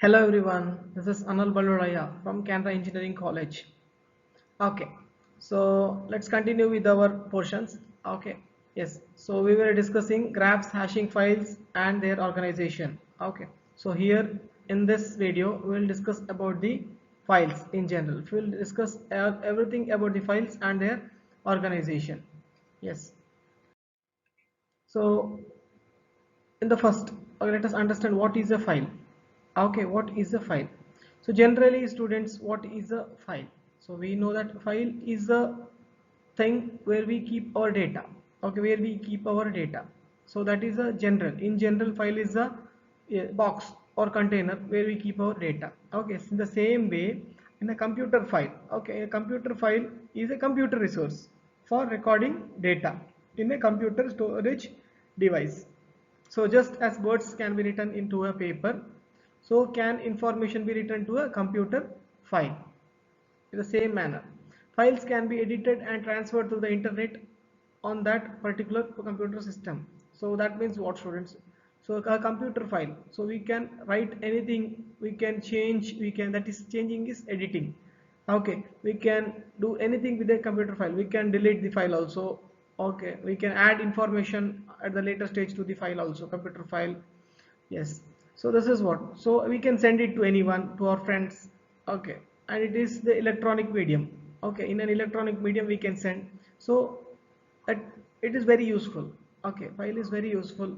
Hello everyone, this is Anal Baluraya from Canada Engineering College. Okay, so let's continue with our portions. Okay, yes, so we were discussing graphs, hashing files and their organization. Okay, so here in this video we will discuss about the files in general. We will discuss everything about the files and their organization. Yes, so in the first, let us understand what is a file. Okay, what is a file? So generally students, what is a file? So we know that file is a thing where we keep our data. Okay, where we keep our data. So that is a general, in general, file is a box or container where we keep our data. Okay, so in the same way, in a computer file, okay, a computer file is a computer resource for recording data in a computer storage device. So just as words can be written into a paper, so can information be written to a computer file. In the same manner, files can be edited and transferred to the internet on that particular computer system. So that means what, students? So a computer file, so we can write anything, we can change, we can, that is changing is editing. Okay, we can do anything with a computer file, we can delete the file also. Okay, we can add information at the later stage to the file also, computer file. Yes, so this is what, so we can send it to anyone, to our friends. Okay, and it is the electronic medium. Okay, in an electronic medium we can send. So that it is very useful. Okay, file is very useful.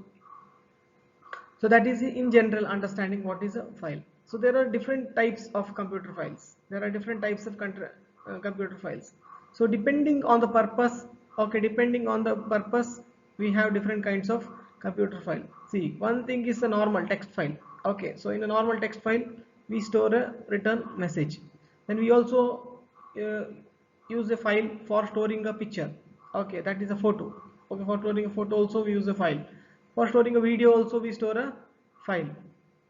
So that is in general understanding what is a file. So there are different types of computer files. There are different types of computer files. So depending on the purpose, okay, depending on the purpose, we have different kinds of computer file. See, one thing is a normal text file. Okay, so in a normal text file, we store a return message. Then we also uh, use a file for storing a picture. Okay, that is a photo. Okay, for storing a photo also we use a file. For storing a video also we store a file.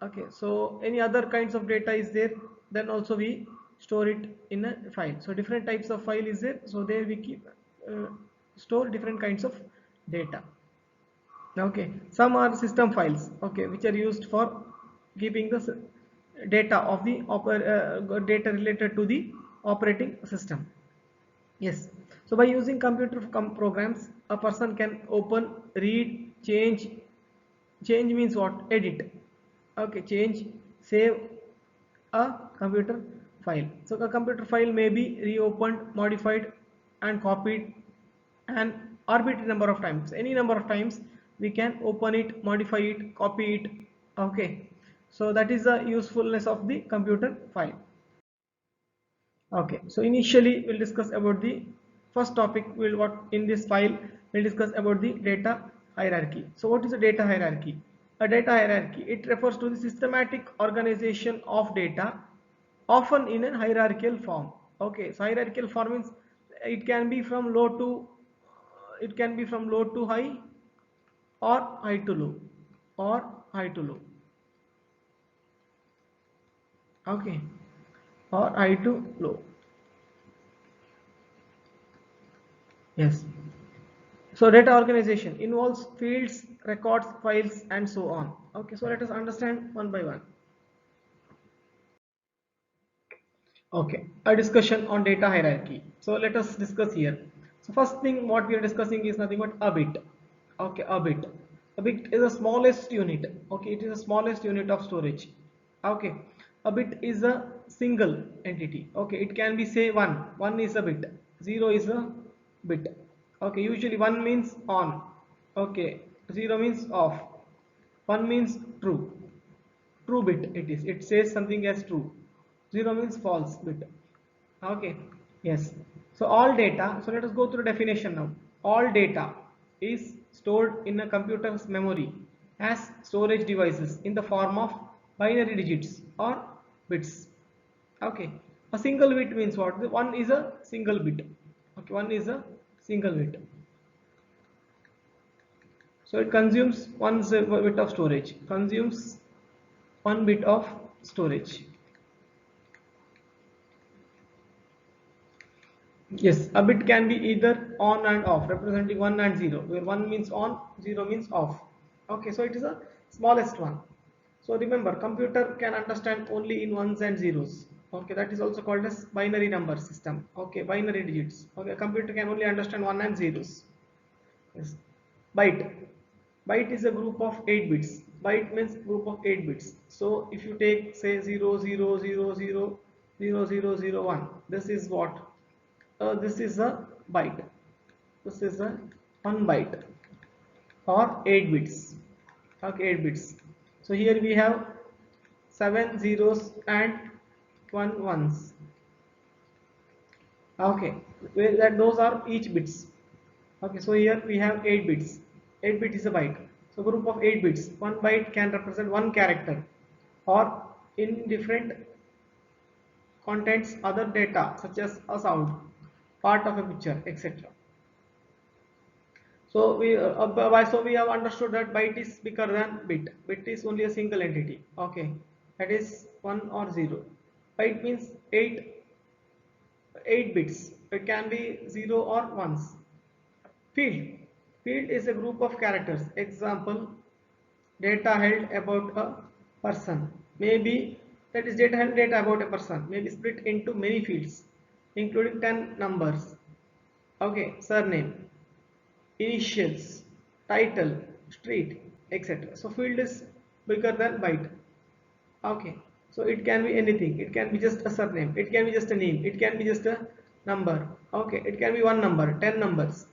Okay, so any other kinds of data is there, then also we store it in a file. So different types of file is there, so there we keep store different kinds of data. Okay, some are system files, okay, which are used for keeping the data of the data related to the operating system. Yes, so by using computer programs, a person can open, read, change means what? Edit. Okay, change, save a computer file. So a computer file may be reopened, modified and copied an arbitrary number of times. Any number of times we can open it, modify it, copy it. Okay, so that is the usefulness of the computer file. Okay, so initially we'll discuss about the first topic. Will what in this file we'll discuss about the data hierarchy. So what is a data hierarchy? A data hierarchy, it refers to the systematic organization of data, often in a hierarchical form. Okay, so hierarchical form means it can be from low to high, or high to low, or high to low. Okay, or high to low. Yes. So data organization involves fields, records, files and so on. Okay, so let us understand one by one. Okay, a discussion on data hierarchy. So let us discuss here. So first thing what we are discussing is nothing but a bit. Okay, a bit. A bit is the smallest unit. Okay, it is the smallest unit of storage. Okay, a bit is a single entity. Okay, it can be say 1. 1 is a bit. 0 is a bit. Okay, usually 1 means on. Okay, 0 means off. 1 means true. True bit it is. It says something as true. 0 means false bit. Okay, yes. So all data, so let us go through the definition now. All data is stored in a computer's memory as storage devices in the form of binary digits or bits. Okay, a single bit means what? One is a single bit. Okay, one is a single bit. So it consumes one bit of storage. Consumes one bit of storage. Yes, a bit can be either on and off, representing 1 and 0, where 1 means on, 0 means off. Okay, so it is a smallest one. So remember, computer can understand only in ones and zeros. Okay, that is also called as binary number system. Okay, binary digits. Okay, a computer can only understand 1 and zeros. Yes. Byte. Byte is a group of 8 bits. Byte means group of 8 bits. So if you take say 0, 0, 0, 0, 0, 0, 0, 0, 1, this is what? This is a byte. This is a 1 byte or 8 bits. Okay, 8 bits. So here we have 7 zeros and 1 ones. Okay, that those are each bits. Okay, so here we have 8 bits. 8 bit is a byte. So group of 8 bits. 1 byte can represent one character or in different contents other data such as a sound, part of a picture, etc. So we have understood that byte is bigger than bit. Bit is only a single entity. Okay, that is 1 or 0. Byte means 8 bits. It can be 0 or ones. Field. Field is a group of characters. Example, data held about a person. Maybe that is data about a person. May be split into many fields, including 10 numbers. Okay, surname, initials, title, street, etc. So field is bigger than byte. Okay, so it can be anything. It can be just a surname. It can be just a name. It can be just a number. Okay, it can be one number, 10 numbers.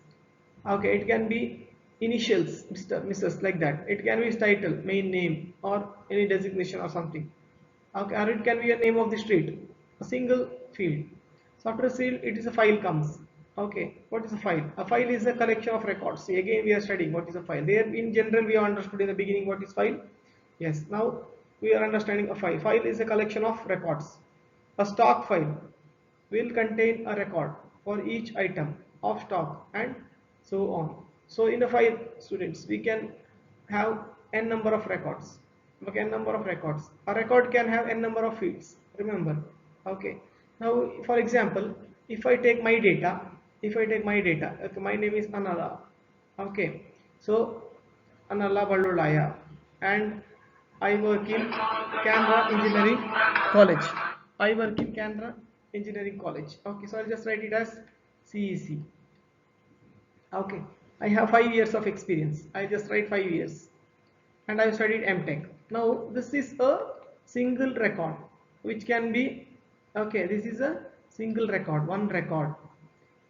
Okay, it can be initials, Mr. Mrs. like that. It can be his title, main name, or any designation or something. Okay, or it can be a name of the street, a single field. So after a field, it is a file comes. Okay, what is a file? A file is a collection of records. See, again, we are studying what is a file. There, in general, we have understood in the beginning what is file. Yes, now we are understanding a file. File is a collection of records. A stock file will contain a record for each item of stock and so on. So in a file, students, we can have n number of records. Okay, n number of records. A record can have n number of fields. Remember. Okay. Now, for example, if I take my data, okay, my name is Anala. Okay. So Anala Ballulaya, and I work in Canberra Engineering College. I work in Canberra Engineering College. Okay, so I'll just write it as CEC. Okay, I have 5 years of experience. I just write 5 years, and I studied MTech. Now this is a single record, which can be okay. This is a single record, one record,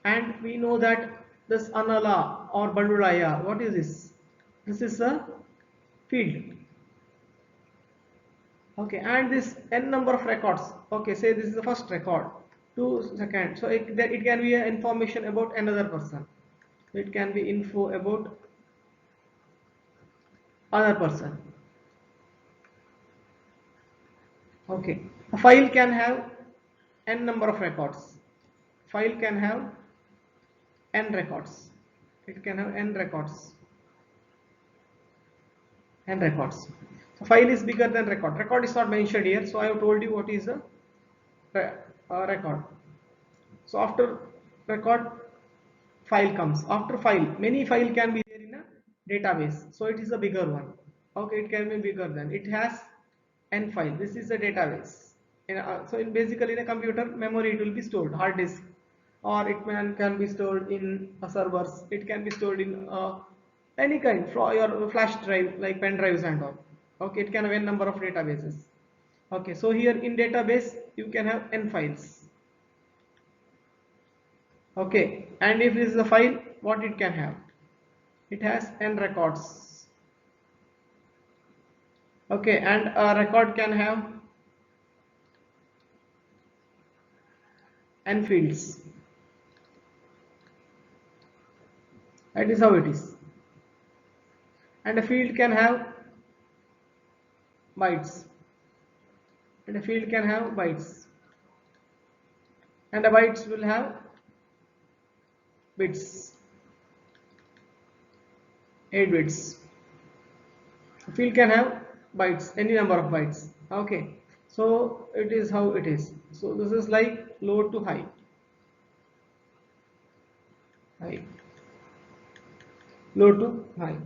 and we know that this Anala or Ballulaya. What is this? This is a field. Okay, and this n number of records. Okay, say this is the first record, 2 seconds. So it can be information about another person. It can be info about other person. Okay, a file can have n number of records. File can have n records. It can have n records. N records. So file is bigger than record. Record is not mentioned here, so I have told you what is a record. So after record, file comes. After file, many file can be there in a database. So it is a bigger one. Okay, it can be bigger than. It has n file. This is a database. So in basically in a computer memory, it will be stored, hard disk, or it can be stored in servers. It can be stored in any kind, your flash drive like pen drives and all. Okay, it can have n number of databases. Okay, so here in database you can have n files. Okay, and if this is a file, what it can have? It has n records. Okay, and a record can have n fields. That is how it is. And a field can have bytes. And a field can have bytes. And the bytes will have bits. 8 bits. field can have bytes, any number of bytes. Okay, so it is how it is. So this is like low to high, high, low to high.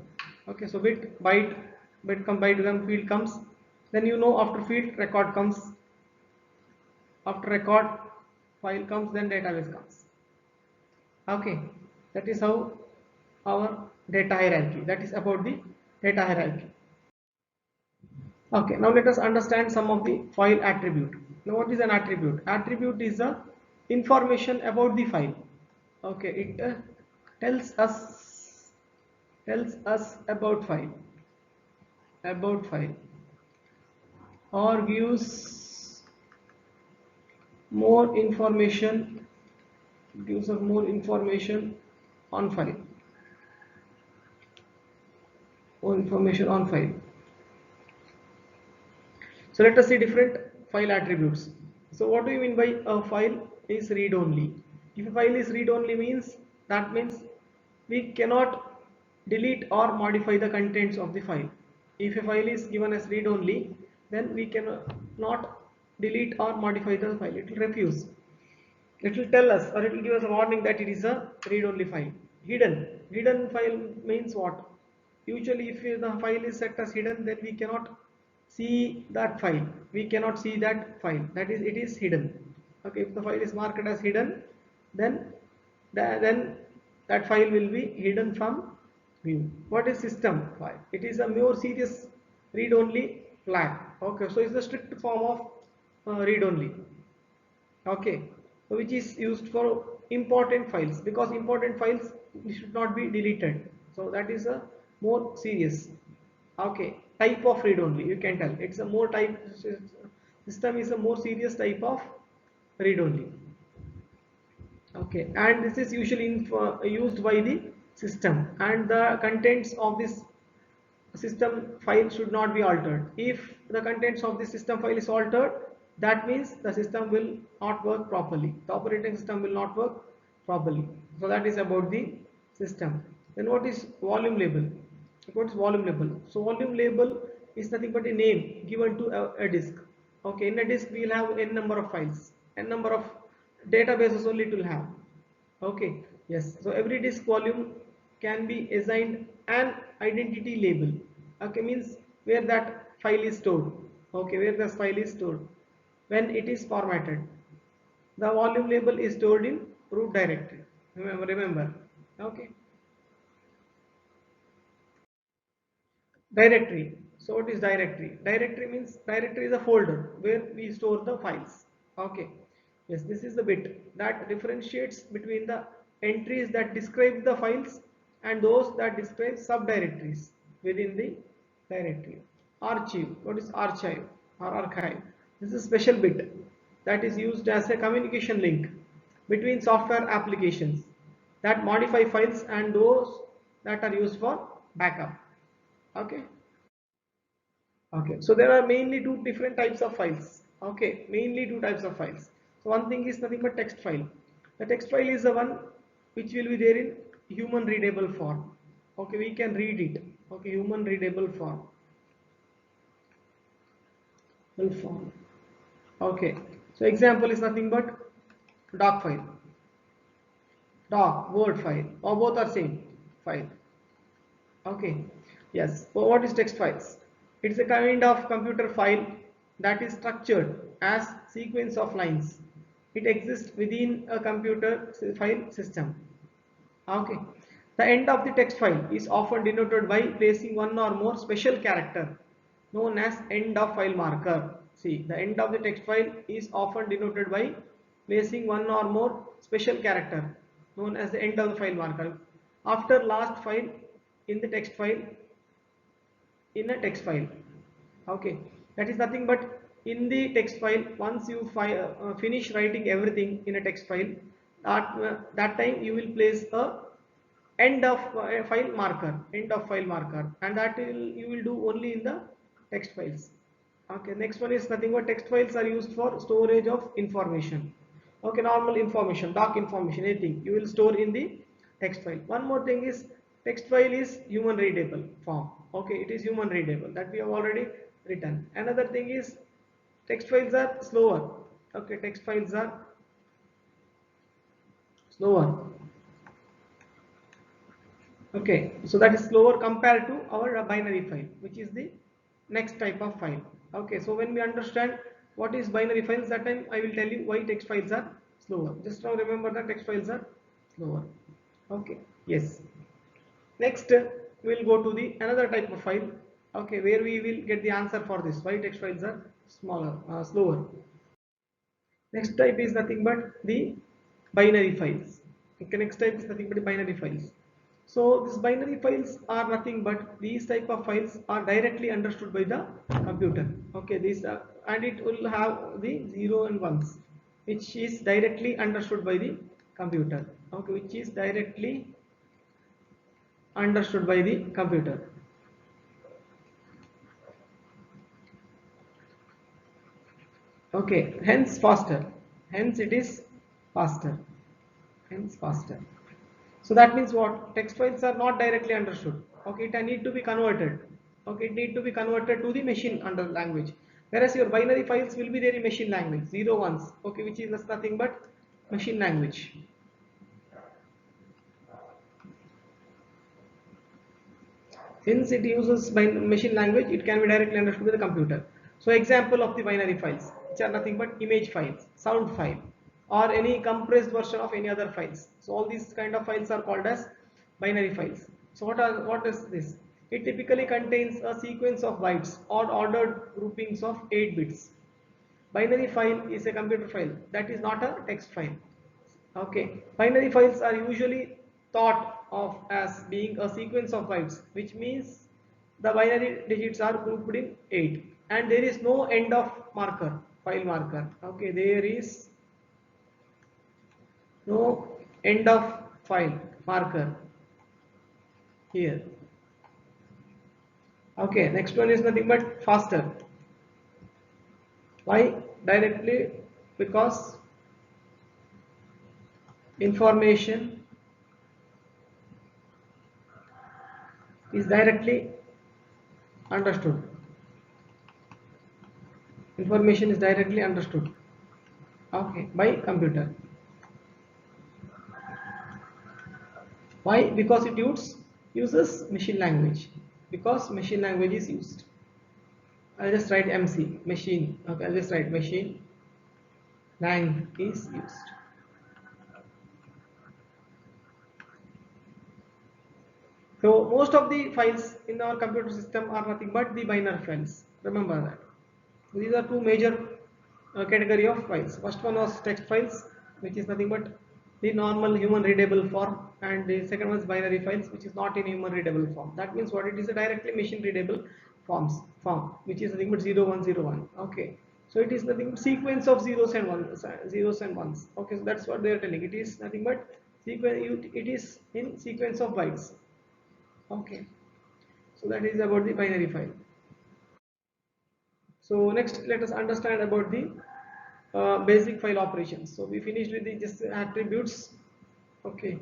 Okay, so bit come byte come field comes, then you know after field record comes, after record file comes, then database comes. Okay, that is how our data hierarchy, that is about the data hierarchy. Okay, now let us understand some of the file attribute. Now what is an attribute? Attribute is the information about the file. Okay, it tells us about file, or gives us more information on file, more information on file. So let us see different file attributes. So what do you mean by a file is read only? If a file is read only means, that means we cannot delete or modify the contents of the file. If a file is given as read only, then we cannot delete or modify the file. It will refuse. It will tell us, or it will give us a warning that it is a read only file. Hidden file means what? Usually if the file is set as hidden, then we cannot see that file, that is, it is hidden. Okay, if the file is marked as hidden, then then that file will be hidden from view. What is system file? It is a more serious read only flag. Okay, so it's the strict form of read only. Okay, so which is used for important files, because important files should not be deleted, so that is a more serious, okay, type of read only. You can tell it's a more type, system is a more serious type of read only. Okay, and this is usually used by the system, and the contents of this system file should not be altered. If the contents of the system file is altered, that means the system will not work properly, the operating system will not work properly. So that is about the system. Then what is volume label? What is volume label? So volume label is nothing but a name given to a disk. Okay, in a disk we will have n number of files, n number of databases only it will have. Okay, yes, so every disk volume can be assigned an identity label. Okay, means where that file is stored. Okay, where the file is stored when it is formatted. The volume label is stored in root directory. Remember. Okay, directory. So what is directory? Directory means, directory is a folder where we store the files. Okay, yes, this is the bit that differentiates between the entries that describe the files and those that describe subdirectories within the directory. Archive. What is archive or archive? This is a special bit that is used as a communication link between software applications that modify files and those that are used for backup. Okay, okay, so there are mainly two different types of files. Okay, mainly two types of files. So one thing is nothing but text file. The text file is the one which will be there in human readable form. Okay, we can read it. Okay, human readable form. Okay, so example is nothing but doc file, doc word file, or both are same file. Okay, yes. So what is text files? It's a kind of computer file that is structured as sequence of lines. It exists within a computer file system. Okay. The end of the text file is often denoted by placing one or more special character known as end of file marker. See, the end of the text file is often denoted by placing one or more special character known as the end of the file marker after last file in the text file, in a text file. Okay, that is nothing but in the text file, once you finish writing everything in a text file, that time you will place a end of file marker, and that you will do only in the text files. Okay, next one is nothing but text files are used for storage of information. Okay, normal information, doc information, anything you will store in the text file. One more thing is text file is human readable form. Okay, it is human readable, that we have already written. Another thing is text files are slower. Okay, text files are slower. Okay, so that is slower compared to our binary file, which is the next type of file. Okay, so when we understand what is binary files, that time I will tell you why text files are slower. Just now remember that text files are slower. Okay, yes. Next, we will go to the another type of file. Okay, where we will get the answer for this. Why text files are slower. Next type is nothing but the binary files. Okay, next type is nothing but the binary files. So these binary files are nothing but these type of files are directly understood by the computer. Okay, these and it will have the 0 and 1s, which is directly understood by the computer. Okay, which is directly understood by the computer. Okay, hence faster. Hence it is faster. Hence faster. So that means what? Text files are not directly understood. Okay, it need to be converted. Okay, it need to be converted to the machine under language. Whereas your binary files will be there in machine language, 0 1s. Okay, which is nothing but machine language. Since it uses machine language, it can be directly understood by the computer. So example of the binary files, which are nothing but image files, sound file, or any compressed version of any other files. So all these kind of files are called as binary files. So what is this? It typically contains a sequence of bytes or ordered groupings of 8 bits. Binary file is a computer file, that is not a text file. Okay, binary files are usually thought of as being a sequence of bytes, which means the binary digits are grouped in 8 and there is no end of marker, file marker. Okay, there is no end of file marker here. Okay, next one is nothing but faster. Why? Directly because information is directly understood. Information is directly understood. Okay, by computer. Why? Because it uses machine language. Because machine language is used. I'll just write MC, machine. Okay, I'll just write machine lang is used. So most of the files in our computer system are nothing but the binary files. Remember that. These are two major category of files. First one was text files, which is nothing but the normal human readable form, and the second one is binary files, which is not in human readable form. That means what? It is a directly machine readable form, which is nothing but 0 1 0 1. Okay, so it is nothing but sequence of zeros and ones. Okay, so that's what they are telling. It is nothing but sequence. It is in sequence of bytes. Okay, so that is about the binary file. So next, let us understand about the basic file operations. So we finished with the just attributes. Okay,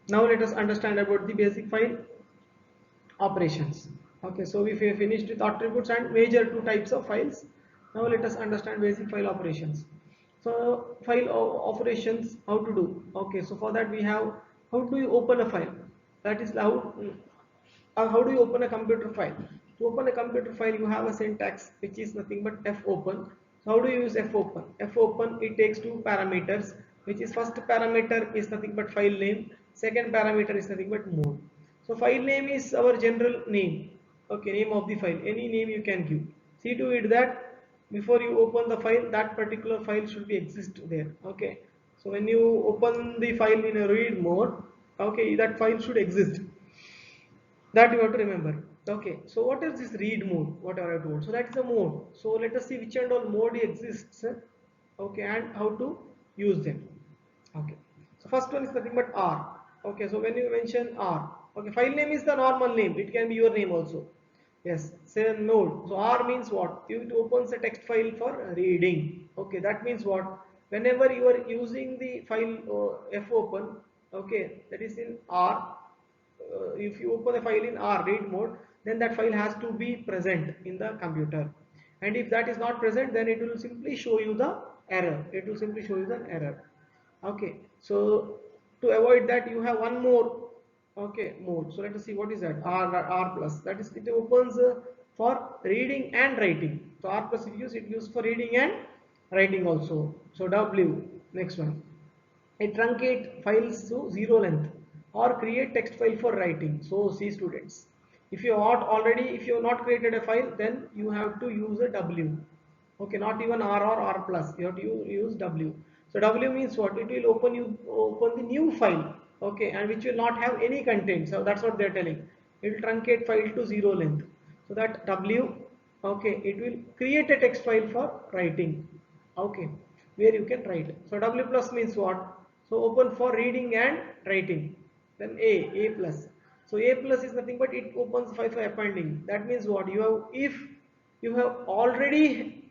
now let us understand about the basic file operations. Okay, so we finished with attributes and major two types of files. Now let us understand basic file operations. So file operations, how to do? Okay, so for that we have, how do you open a file? That is how do you open a computer file? To open a computer file, you have a syntax which is nothing but fopen. So how do you use fopen? Fopen, it takes two parameters, which is first parameter is nothing but file name, second parameter is nothing but mode. So file name is our general name. Okay, name of the file, any name you can give. See to it that before you open the file, that particular file should be exist there. Okay, so when you open the file in a read mode, okay, that file should exist, that you have to remember. Okay, so what is this read mode, whatever I told? So that is a mode. So let us see which and all mode exists. Okay, and how to use them. Okay, so first one is nothing but R. Okay, so when you mention R, okay, file name is the normal name, it can be your name also. Yes, say node. So R means what? You opens a text file for reading. Okay, that means what? Whenever you are using the file fopen, okay, that is in R. If you open a file in R read mode, then that file has to be present in the computer. And if that is not present, then it will simply show you the error. It will simply show you the error. Okay, so to avoid that, you have one more mode. So let us see what is that. R plus, that is, it opens for reading and writing. So R plus it used for reading and writing also. So W, next one, it truncate files to zero length or create text file for writing. So see students, if you have not created a file, then you have to use a W. Okay, not even R or R plus, you have to use W. So W means what? It will open the new file, okay, and which will not have any content. So that's what they're telling. It will truncate file to zero length. So that W, okay, it will create a text file for writing, okay, where you can write. So W plus means what? So open for reading and writing. Then A plus. So A plus is nothing but it opens file for appending. That means what? If you have already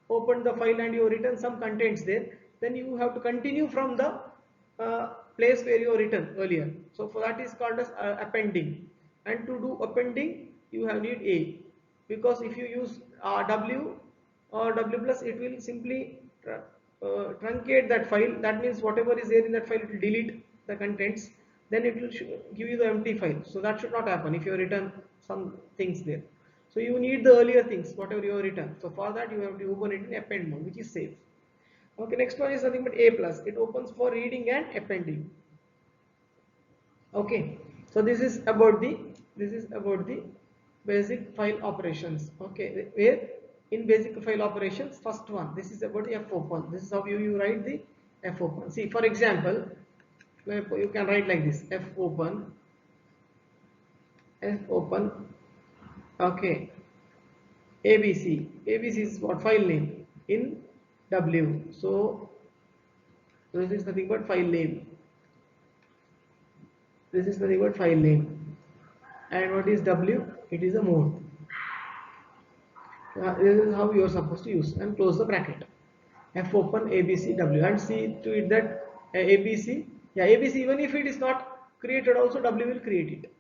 opened the file and you have written some contents there, then you have to continue from the place where you have written earlier. So for that is called as appending. And to do appending, you have need A, because if you use W or W plus, it will simply truncate that file. That means whatever is there in that file, it will delete the contents. Then it will give you the empty file. So that should not happen if you have written some things there. So you need the earlier things, whatever you have written. So for that you have to open it in append mode, which is safe. Okay, next one is nothing but A plus. It opens for reading and appending. Okay, so this is about the basic file operations. Okay, where in basic file operations, first one, this is about the fopen. This is how you write the fopen. See, for example, you can write like this: fopen. Okay, ABC is what? File name in W. So this is nothing but file name. This is nothing but file name. And what is W? It is a mode. This is how you are supposed to use, and close the bracket. Fopen ABCW and see to it that ABC, yeah, ABC, even if it is not created, also W will create it.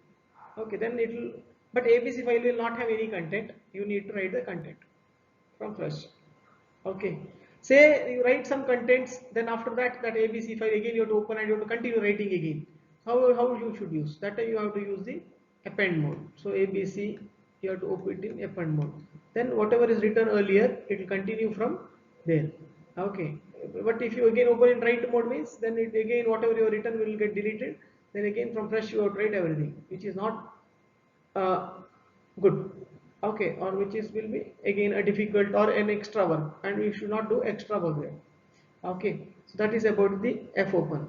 Okay, then it will, but ABC file will not have any content. You need to write the content from fresh. Okay, say you write some contents, then after that ABC file again you have to open and you have to continue writing again. How you should use that time? You have to use the append mode. So ABC, you have to open it in append mode. Then whatever is written earlier, it will continue from there. Okay, but if you again open in write mode, means then it again whatever you have written will get deleted. Then again from fresh you have to write everything, which is not uh, good. Okay, or which is will be again a difficult or an extra work, and we should not do extra work there. Okay, so that is about the fopen.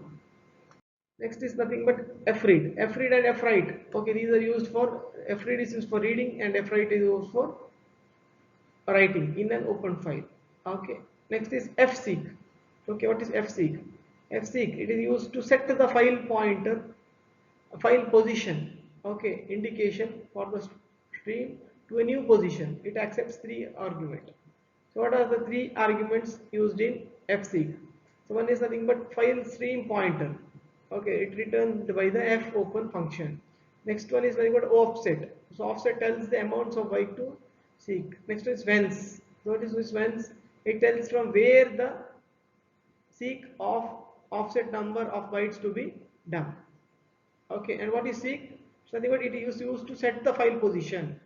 Next is nothing but fread and fwrite. Okay, these are used for, fread is used for reading and fwrite is used for writing in an open file. Okay, next is fseek. Okay, what is fseek? Fseek, it is used to set the file pointer, file position, okay, indication for the stream to a new position. It accepts three arguments. So what are the three arguments used in fseek? So one is nothing but file stream pointer. Okay, it returned by the fopen function. Next one is nothing but offset. So offset tells the amounts of byte to seek. Next is whence. So what is whence? It tells from where the seek of offset number of bytes to be done. Okay, and what is seek? So nothing but it is used to set the file position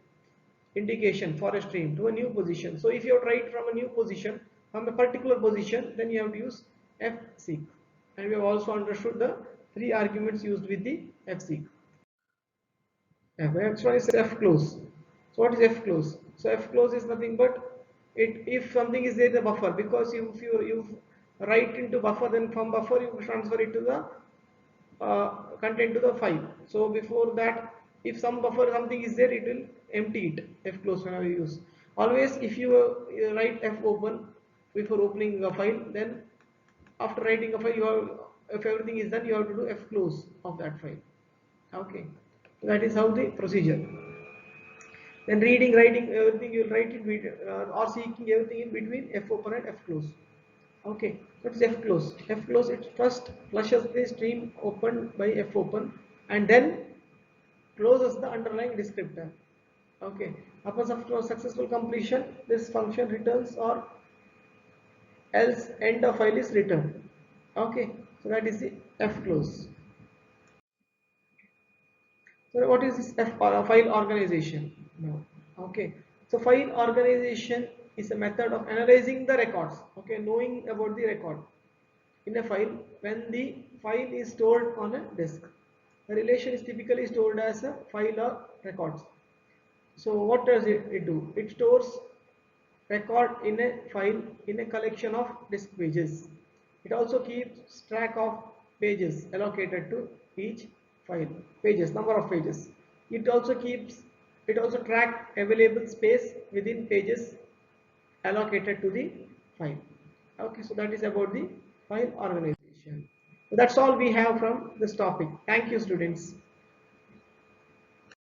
indication for a stream to a new position. So if you write from a new position, from a particular position, then you have to use fseek. And we have also understood the three arguments used with the fseek. Next one is fclose. So what is fclose? So fclose is nothing but it, if something is there in the buffer, because if you write into buffer, then from buffer you transfer it to the content to the file. So before that, if some buffer something is there, it will empty it. Fclose whenever you use. Always if you write fopen before opening a file, then after writing a file, you have, if everything is done, you have to do fclose of that file. Okay, that is how the procedure. Then reading, writing, everything you will write it or seeking everything in between fopen and fclose. Okay, what is fclose? Fclose, it first flushes the stream opened by fopen and then closes the underlying descriptor. Okay, upon successful completion, this function returns, or else end of file is returned. Okay, so that is the F close. So what is this file organization? No. Okay. So file organization is a method of analyzing the records. Okay, knowing about the record in a file when the file is stored on a disk. The relation is typically stored as a file or records. So what does it do? It stores record in a file in a collection of disk pages. It also keeps track of pages allocated to each file, pages, number of pages. It also track available space within pages allocated to the file. Okay, so that is about the file organization. So that's all we have from this topic. Thank you, students.